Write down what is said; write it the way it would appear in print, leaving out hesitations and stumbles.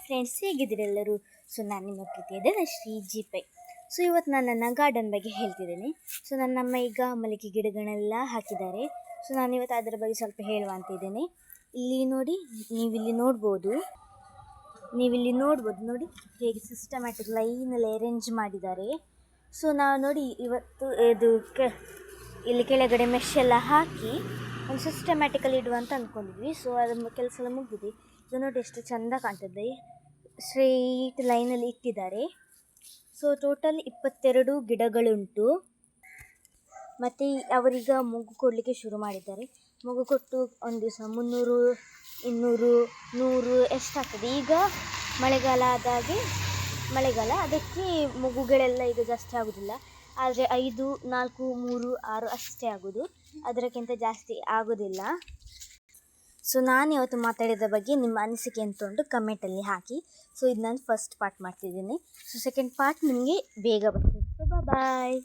Friends, ಹೇಗಿದ್ದೀರಿ ಎಲ್ಲರೂ? So ನಾನು ನಿಮ್ಮ ಪ್ರೀತಿಯಾದ ಶ್ರೀ ಜಿ.ಪೈ. ಸೊ ಇವತ್ತು ನಾನು ನನ್ನ ಗಾರ್ಡನ್ ಬಗ್ಗೆ ಹೇಳ್ತಿದ್ದೇನೆ. ಸೊ ನನ್ನಮ್ಮ ಈಗ ಮಲ್ಲಿಗೆ ಗಿಡಗಳನ್ನೆಲ್ಲ ಹಾಕಿದ್ದಾರೆ. ಸೊ ನಾನು ಇವತ್ತು ಅದರ ಬಗ್ಗೆ ಸ್ವಲ್ಪ ಹೇಳುವ ಅಂತಿದ್ದೇನೆ. ಇಲ್ಲಿ ನೋಡಿ, ನೀವಿಲ್ಲಿ ನೋಡ್ಬೋದು ನೋಡಿ ಹೇಗೆ ಸಿಸ್ಟಮ್ಯಾಟಿಕ್ ಲೈನಲ್ಲಿ ಅರೇಂಜ್ ಮಾಡಿದ್ದಾರೆ. ಸೊ ನಾವು ನೋಡಿ ಇವತ್ತು ಇಲ್ಲಿ ಕೆಳಗಡೆ ಮೆಶ್ ಎಲ್ಲ ಹಾಕಿ ಒಂದು ಸಿಸ್ಟಮ್ಯಾಟಿಕಲ್ಲಿ ಇಡುವ ಅಂತ ಅಂದ್ಕೊಂಡಿದ್ವಿ. ಸೊ ಅದರ ಕೆಲಸ ಎಲ್ಲ ಮುಗಿದಿದೆ. ಇದು ನೋಡಿ ಎಷ್ಟು ಚೆಂದ ಕಾಣ್ತದೆ, ಸ್ಟ್ರೈಟ್ ಲೈನಲ್ಲಿ ಇಟ್ಟಿದ್ದಾರೆ. So total 22 ಗಿಡಗಳುಂಟು. ಮತ್ತು ಅವರೀಗ ಮೊಗ್ಗು ಕೊಡಲಿಕ್ಕೆ ಶುರು ಮಾಡಿದ್ದಾರೆ. ಮೊಗ್ಗು ಕೊಟ್ಟು ಒಂದು ದಿವಸ 300, 200, 100 ಎಷ್ಟಾಗ್ತದೆ. ಈಗ ಮಳೆಗಾಲ ಆದಾಗೆ ಅದಕ್ಕೆ ಮೊಗ್ಗುಗಳೆಲ್ಲ ಈಗ ಜಾಸ್ತಿ ಆಗೋದಿಲ್ಲ. ಆದರೆ 5, 4, 3, 6 ಅಷ್ಟೇ ಆಗೋದು, ಅದಕ್ಕಿಂತ ಜಾಸ್ತಿ ಆಗೋದಿಲ್ಲ. ಸೊ ನಾನು ಇವತ್ತು ಮಾತಾಡಿದ ಬಗ್ಗೆ ನಿಮ್ಮ ಅನಿಸಿಕೆ ಎಂತ ಉಂಟು ಕಮೆಂಟಲ್ಲಿ ಹಾಕಿ. ಸೊ ಇದು ನಾನು ಫಸ್ಟ್ ಪಾರ್ಟ್ ಮಾಡ್ತಿದ್ದೀನಿ. ಸೊ ಸೆಕೆಂಡ್ ಪಾರ್ಟ್ ನಿಮಗೆ ಬೇಗ ಬರ್ತದೆ. ಸೊ ಬಾಯ್.